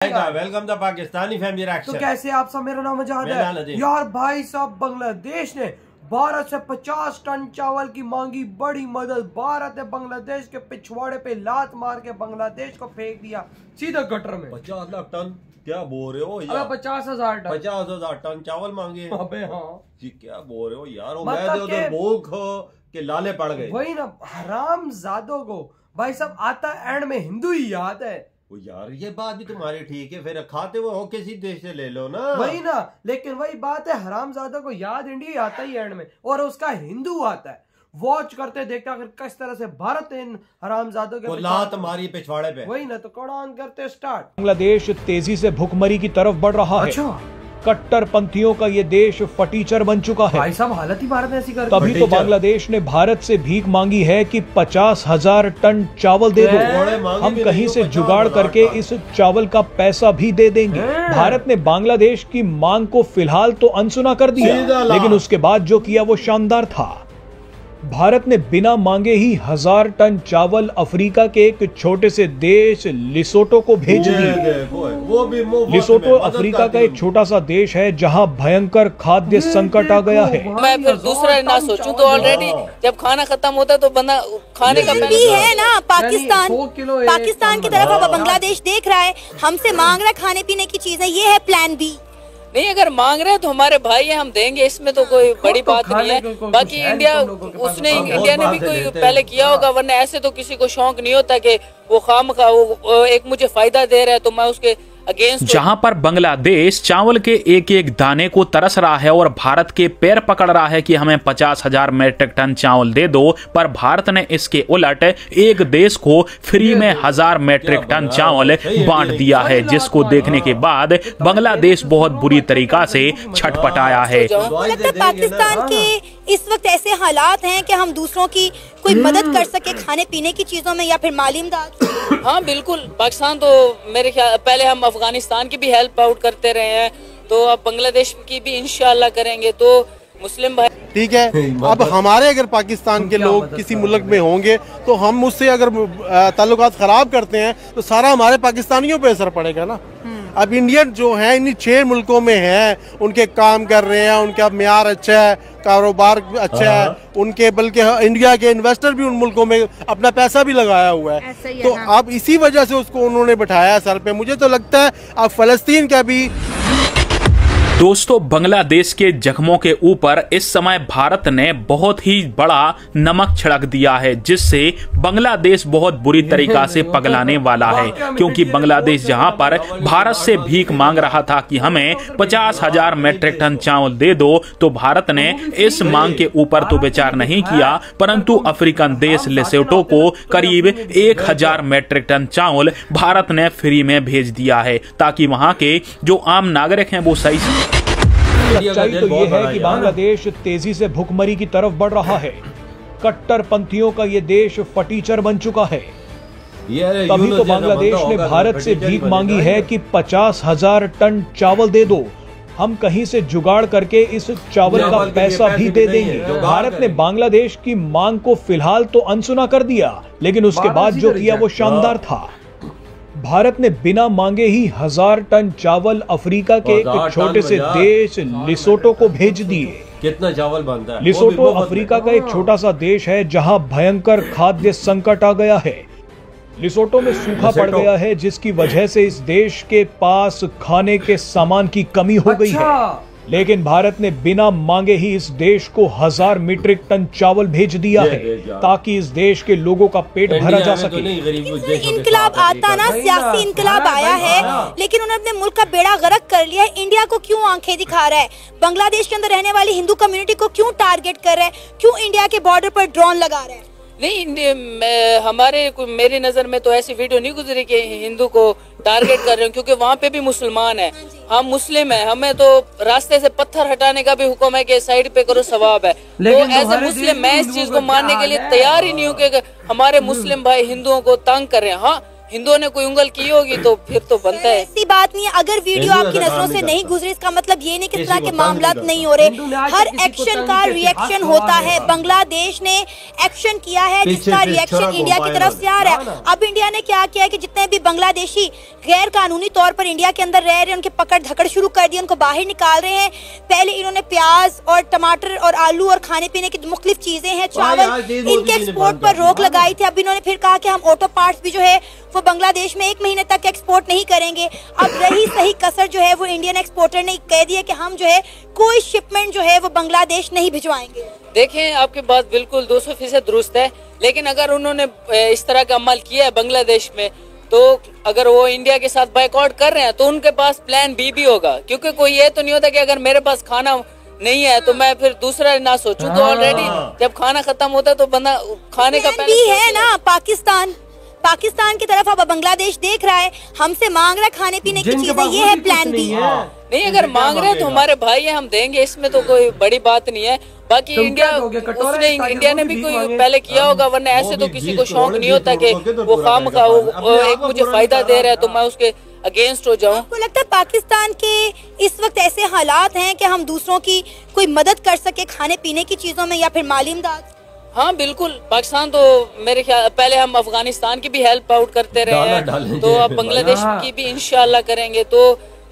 Welcome the Pakistani family reaction. तो कैसे आप सब, मेरा नाम अजाद है। यार भाई साहब, बांग्लादेश ने भारत से 50 टन चावल की मांगी बड़ी मदद। भारत ने बांग्लादेश के पिछवाड़े पे लात मार के बांग्लादेश को फेंक दिया सीधा गटर में। 50 लाख टन क्या बोल रहे हो यार? 50,000 टन, 50,000 टन चावल मांगे। अबे हाँ जी, क्या बोल रहे हो यार? मतलब उधर भूख के लाले पड़ गए। वही ना, हराम जादों को भाई साहब आता एंड में हिंदू ही याद है। यार ये बात भी तुम्हारी ठीक है, फिर खाते हुए हो किसी देश से ले लो ना। वही ना, लेकिन वही बात है, हरामजादा को याद इंडिया आता ही एंड में और उसका हिंदू आता है। वॉच करते देखते आखिर किस तरह से भारत इन हरामजादों के लात मारी पिछवाड़े पे। वही ना, तो कड़ान करते स्टार्ट। बांग्लादेश तेजी से भुखमरी की तरफ बढ़ रहा है। अच्छा, कट्टरपंथियों का ये देश फटीचर बन चुका है। भाई साहब हालत ही भारत ऐसी कर तभी तो बांग्लादेश ने भारत से भीख मांगी है कि 50,000 टन चावल दे दो, हम कहीं से जुगाड़ करके इस चावल का पैसा भी दे देंगे। भारत ने बांग्लादेश की मांग को फिलहाल तो अनसुना कर दिया, लेकिन उसके बाद जो किया वो शानदार था। भारत ने बिना मांगे ही 1000 टन चावल अफ्रीका के एक छोटे से देश लिसोटो को भेज दिए। लिसोटो अफ्रीका का एक छोटा सा देश है जहां भयंकर खाद्य संकट आ गया है। मैं फिर दूसरा ना सोचूं तो ऑलरेडी जब खाना खत्म होता है तो बंदा खाने का भी है ना। पाकिस्तान की तरफ अब बांग्लादेश देख रहा है, हमसे मांग रहा है खाने पीने की चीजें। ये है प्लान बी। नहीं, अगर मांग रहे हैं तो हमारे भाई हैं, हम देंगे, इसमें तो कोई बड़ी बात नहीं है। बाकी इंडिया इंडिया ने भी कोई पहले किया होगा, वरना ऐसे तो किसी को शौक नहीं होता कि वो खामखा वो एक मुझे फायदा दे रहा है तो मैं उसके अगेंस्ट। जहां पर बांग्लादेश चावल के एक एक दाने को तरस रहा है और भारत के पैर पकड़ रहा है कि हमें 50,000 मीट्रिक टन चावल दे दो, पर भारत ने इसके उलट एक देश को फ्री में 1000 मीट्रिक टन चावल बांट दिया है, जिसको देखने के बाद बांग्लादेश बहुत बुरी तरीका से छटपटाया है। पाकिस्तान के इस वक्त ऐसे हालात हैं कि हम दूसरों की कोई मदद कर सके खाने पीने की चीजों में या फिर माली इमदाद। हाँ बिल्कुल, पाकिस्तान तो मेरे ख्याल पहले हम अफगानिस्तान की भी हेल्प आउट करते रहे हैं, तो अब बांग्लादेश की भी इंशाल्लाह करेंगे। तो मुस्लिम भाई ठीक है, अब हमारे अगर पाकिस्तान के लोग किसी मुल्क में होंगे तो हम उससे अगर ताल्लुकात खराब करते हैं तो सारा हमारे पाकिस्तानियों पे असर पड़ेगा ना। अब इंडियन जो हैं इन्हीं 6 मुल्कों में हैं, उनके काम कर रहे हैं, उनका म्यार अच्छा है, कारोबार अच्छा है उनके, बल्कि इंडिया के इन्वेस्टर भी उन मुल्कों में अपना पैसा भी लगाया हुआ है। तो अब इसी वजह से उसको उन्होंने बैठाया सर पे। मुझे तो लगता है अब फलस्तीन का भी। दोस्तों, बांग्लादेश के जख्मों के ऊपर इस समय भारत ने बहुत ही बड़ा नमक छिड़क दिया है, जिससे बांग्लादेश बहुत बुरी तरीका से पगलाने वाला है। क्योंकि बांग्लादेश जहां पर भारत से भीख मांग रहा था कि हमें 50,000 मीट्रिक टन चावल दे दो, तो भारत ने इस मांग के ऊपर तो विचार नहीं किया, परंतु अफ्रीकन देश लेसोटो को करीब 1000 मीट्रिक टन चावल भारत ने फ्री में भेज दिया है, ताकि वहां के जो आम नागरिक हैं वो सही। सच्चाई तो ये है कि बांग्लादेश तेजी से भुखमरी की तरफ बढ़ रहा है। कट्टरपंथियों का ये देश फटीचर बन चुका है। तभी तो बांग्लादेश ने भारत से भीख मांगी है कि 50,000 टन चावल दे दो, हम कहीं से जुगाड़ करके इस चावल का पैसा भी दे देंगे। भारत ने बांग्लादेश की मांग को फिलहाल तो अनसुना कर दिया, लेकिन उसके बाद जो किया वो शानदार था। भारत ने बिना मांगे ही 1000 टन चावल अफ्रीका के एक छोटे से देश लिसोटो को भेज दिए। कितना चावल बनता है? लिसोटो अफ्रीका का एक छोटा सा देश है जहां भयंकर खाद्य संकट आ गया है। लिसोटो में सूखा पड़ गया है, जिसकी वजह से इस देश के पास खाने के सामान की कमी हो गई है। लेकिन भारत ने बिना मांगे ही इस देश को 1000 मीट्रिक टन चावल भेज दिया है, ताकि इस देश के लोगों का पेट भरा जा सके। इनकलाब आता ना, सियासी इनकलाब आया है, लेकिन उन्होंने अपने मुल्क का बेड़ा गर्क कर लिया है। इंडिया को क्यों आंखें दिखा रहा है? बांग्लादेश के अंदर रहने वाली हिंदू कम्युनिटी को क्यों टारगेट कर रहा है? क्यों इंडिया के बॉर्डर पर ड्रोन लगा रहा है? नहीं, मेरी नजर में तो ऐसी वीडियो नहीं गुजरी कि हिंदू को टारगेट कर रहे हो, क्योंकि वहाँ पे भी मुसलमान है, हम मुस्लिम है, हमें तो रास्ते से पत्थर हटाने का भी हुक्म है कि साइड पे करो, सवाब है। तो एज ए मुस्लिम मैं इस चीज को मानने के लिए तैयार ही नहीं हूँ कि हमारे मुस्लिम भाई हिंदुओं को तंग कर रहे हैं। हाँ, हिंदुओं ने कोई उंगल की होगी तो फिर तो बनता है। ऐसी बात नहीं है, अगर वीडियो आपकी नजरों से नहीं गुजरी इसका मतलब ये नहीं कि इस तरह के मामला नहीं हो रहे। हर एक्शन का रिएक्शन होता है। बांग्लादेश ने एक्शन किया है जिसका रिएक्शन इंडिया की तरफ से आ रहा है। अब इंडिया ने क्या किया है कि जितने भी बांग्लादेशी गैर कानूनी तौर पर इंडिया के अंदर रह रहे हैं उनकी पकड़ धकड़ शुरू कर दी, उनको बाहर निकाल रहे हैं। पहले इन्होंने प्याज और टमाटर और आलू और खाने पीने की मुख्तलिफ चीजें हैं, चावल, इनके एक्सपोर्ट पर रोक लगाई थी। अब इन्होंने फिर कहा कि हम ऑटो पार्ट्स भी जो है वो बांग्लादेश में 1 महीने तक एक्सपोर्ट नहीं करेंगे। अब रही सही कसर जो है वो इंडियन एक्सपोर्टर ने कह दिया कि हम जो है कोई शिपमेंट जो है वो बांग्लादेश नहीं भिजवाएंगे। देखें, आपकी बात बिल्कुल 200% दुरुस्त है, लेकिन अगर उन्होंने इस तरह का अमल किया है बांग्लादेश में, तो अगर वो इंडिया के साथ बाइकआउट कर रहे हैं तो उनके पास प्लान बी भी होगा। क्योंकि कोई ये तो नहीं होता कि अगर मेरे पास खाना नहीं है तो मैं फिर दूसरा ना सोचूं। तो ऑलरेडी जब खाना खत्म होता है तो बंदा खाने का भी है ना। पाकिस्तान की तरफ अब बांग्लादेश देख रहा है, हमसे मांग रहा है खाने पीने की चीजें, ये है प्लान बी। नहीं, अगर मांग रहे हैं तो हमारे भाई हैं, हम देंगे, इसमें तो कोई बड़ी बात नहीं है। बाकी इंडिया ने भी कोई पहले किया होगा, वरना ऐसे तो किसी को शौक नहीं होता कि वो खामखा एक मुझे फायदा दे रहा है तो मैं उसके अगेंस्ट हो जाऊं। आपको लगता है पाकिस्तान के इस वक्त ऐसे हालात हैं कि हम दूसरों की कोई मदद कर सके खाने पीने की चीजों में या फिर माली इमदाद? हाँ बिल्कुल, पाकिस्तान तो मेरे ख्याल पहले हम अफगानिस्तान की भी हेल्प आउट करते रहे हैं, तो अब बांग्लादेश की भी इंशाल्लाह करेंगे। तो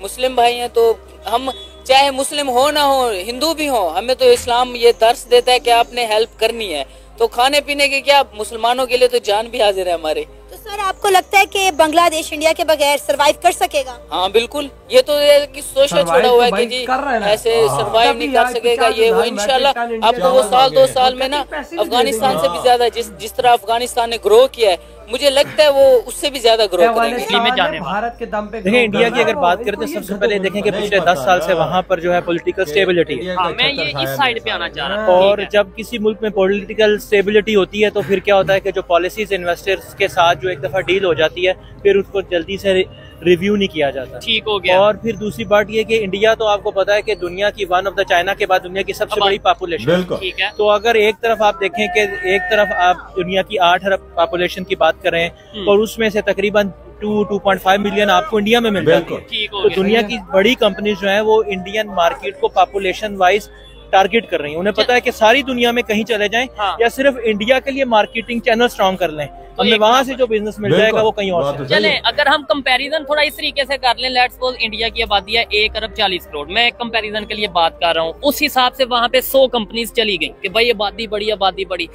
मुस्लिम भाई हैं तो हम चाहे मुस्लिम हो ना हो, हिंदू भी हो, हमें तो इस्लाम ये दर्स देता है कि आपने हेल्प करनी है। तो खाने पीने के क्या, मुसलमानों के लिए तो जान भी हाजिर है हमारे। तो सर आपको लगता है कि बांग्लादेश इंडिया के बगैर सरवाइव कर सकेगा? हाँ बिल्कुल, ये तो सोचा छोड़ा हुआ है कि जी ऐसे सरवाइव नहीं कर सकेगा। ये वो इंशाल्लाह आपको वो 2 साल में ना अफगानिस्तान से भी ज्यादा जिस तरह अफगानिस्तान ने ग्रो किया है, मुझे लगता है वो उससे भी ज्यादा ग्रो करेंगे। भारत के दम पे देखिए, इंडिया की अगर बात करें तो सबसे पहले देखें कि पिछले 10 साल से वहाँ पर जो है पॉलिटिकल स्टेबिलिटी है। मैं ये इस साइड पे आना चाह रहा हूँ। और जब किसी मुल्क में पॉलिटिकल स्टेबिलिटी होती है तो फिर क्या होता है कि जो पॉलिसीज इन्वेस्टर्स के साथ जो एक दफा डील हो जाती है फिर उसको जल्दी से रिव्यू नहीं किया जाता। ठीक हो गया। और फिर दूसरी बात ये कि इंडिया तो आपको पता है कि दुनिया की वन ऑफ द चाइना के बाद दुनिया की सबसे बड़ी पॉपुलेशन। ठीक है। तो अगर एक तरफ आप देखें कि एक तरफ आप दुनिया की 8 अरब पॉपुलेशन की बात करें और उसमें से तकरीबन 2.5 मिलियन आपको इंडिया में मिल जाती है, तो दुनिया की बड़ी कंपनीज जो है वो इंडियन मार्केट को पॉपुलेशन वाइज टारगेट कर रही हैं। उन्हें पता है कि सारी दुनिया में कहीं चले जाएं या सिर्फ इंडिया के लिए मार्केटिंग चैनल स्ट्रॉन्ग कर लें, हमें वहाँ से जो बिजनेस मिल जाएगा वो कहीं और से। चले, अगर हम कंपैरिजन थोड़ा इस तरीके से कर लें, लेट्स सपोज इंडिया की आबादी है 1 अरब 40 करोड़, मैं कंपैरिजन के लिए बात कर रहा हूँ, उस हिसाब से वहाँ पे 100 कंपनीज चली गई कि भाई आबादी बड़ी,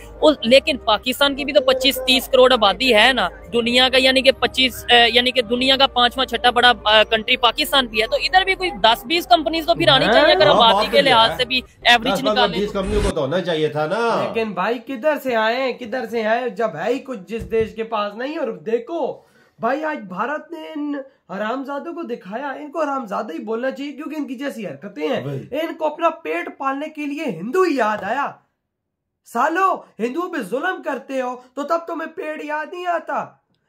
लेकिन पाकिस्तान की भी तो 25-30 करोड़ आबादी है ना दुनिया का, यानी कि दुनिया का 5वां 6ठा बड़ा कंट्री पाकिस्तान भी है। तो इधर भी कोई 10-20 कंपनीज तो फिर आनी चाहिए अगर आबादी के लिहाज से भी एवरेज निकालें। 20 कंपनियों को तो होना चाहिए था ना। लेकिन भाई किधर से आए जब है ही कुछ जिस देश के पास नहीं। और देखो भाई, आज भारत ने इन हरामजादों को दिखाया, इनको हरामजादा ही बोलना चाहिए क्योंकि इनकी जैसी हरकतें हैं। इनको अपना पेट पालने के लिए हिंदू ही याद आया। सालो हिंदुओं पे जुल्म करते हो तो तब तुम्हें पेट याद नहीं आता।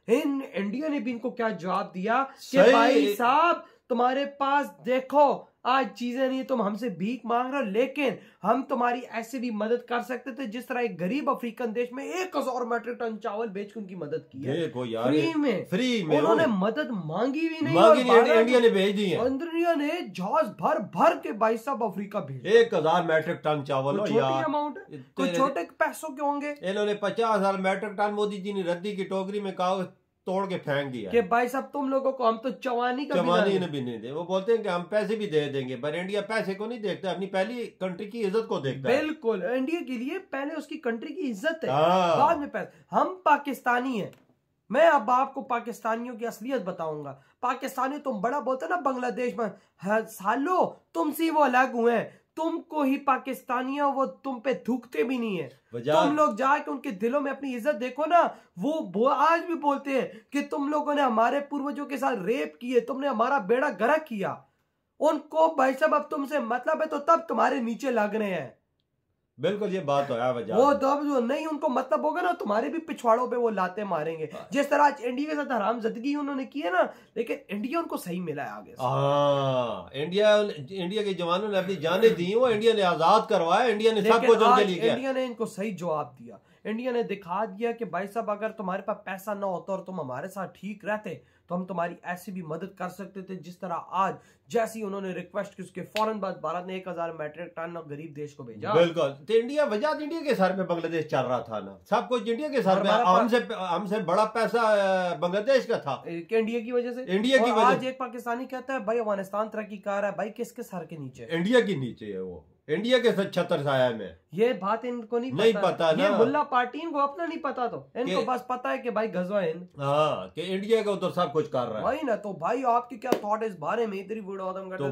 इंडिया ने भी इनको क्या जवाब दिया कि भाई साहब तुम्हारे पास देखो आज चीजें नहीं, तुम हमसे भीख मांग रहे हो, लेकिन हम तुम्हारी ऐसे भी मदद कर सकते थे जिस तरह एक गरीब अफ्रीकन देश में 1000 मीट्रिक टन चावल बेच के उनकी मदद की है। फ्री में उन्होंने मदद मांगी भी नहीं, इंडिया ने भेज दी है। इंडिया ने जहाज भर के भाई साहब अफ्रीका भेजे। 1000 मीट्रिक टन चावल, छोटी अमाउंट, कोई छोटे पैसों के होंगे। इन्होंने 50,000 मीट्रिक टन मोदी जी ने रद्दी की टोकरी में कागज तोड़ के फेंक दिया कि भाई साहब तुम लोगों को हम तो चवानी भी नहीं दे। वो बोलते हैं कि हम पैसे भी दे देंगे, पर इंडिया पैसे को नहीं देखता, अपनी पहली कंट्री की इज्जत को देखता है। बिल्कुल, इंडिया के लिए पहले उसकी कंट्री की इज्जत है, बाद में पैसे। हम पाकिस्तानी हैं। मैं अब आपको पाकिस्तानियों की असलियत बताऊंगा। पाकिस्तानी तुम बड़ा बोलते ना बांग्लादेश में, सालो तुमसे वो अलग हुए हैं। तुमको ही पाकिस्तानी हो, वो तुम पे थूकते भी नहीं है। तुम लोग जाके उनके दिलों में अपनी इज्जत देखो ना, वो आज भी बोलते हैं कि तुम लोगों ने हमारे पूर्वजों के साथ रेप किए, तुमने हमारा बेड़ा गर्क किया। उनको भाई साहब अब तुमसे मतलब है तो तब तुम्हारे नीचे लग रहे हैं। बिल्कुल, ये बात तो है। वो तब जो नहीं उनको मतलब होगा ना, तुम्हारे भी पिछवाड़ों पे वो लाते मारेंगे। जिस तरह आज इंडिया के साथ हरामजादगी उन्होंने की है ना, लेकिन इंडिया उनको सही मिला है आगे से। इंडिया के जवानों ने अपनी जानें दी, वो इंडिया ने आजाद करवाया, इंडिया ने सब कुछ उनके लिए किया। इंडिया ने इनको सही जवाब दिया। इंडिया ने दिखा दिया कि भाई साहब अगर तुम्हारे पास पैसा ना होता और तुम हमारे साथ ठीक रहते तो हम तुम्हारी ऐसी भी मदद कर सकते थे, जिस तरह आज जैसी उन्होंने रिक्वेस्ट की उसके फौरन बाद भारत ने 1000 मैट्रिक टन गरीब देश को भेजा। बिल्कुल, तो इंडिया वजह इंडिया के सर पे बांग्लादेश चल रहा था ना, सब कुछ इंडिया के सर पे, हमसे बड़ा पैसा बांग्लादेश का था इंडिया की वजह से। इंडिया की वजह आज एक पाकिस्तानी कहता है भाई अफगानिस्तान तरक्की कर रहा है, भाई किसके सर के नीचे? इंडिया के नीचे है वो, इंडिया के छतर छाया में। ये बात इनको नहीं पता ना। ये मुल्ला पार्टी इनको अपना नहीं पता, तो इनको बस पता है कि भाई गजवा हिंद, हाँ, कि इंडिया का तो सब कुछ कर रहा है भाई ना। तो भाई आपकी क्या थॉट इस बारे में? इधर ही बूढ़ा आदम करते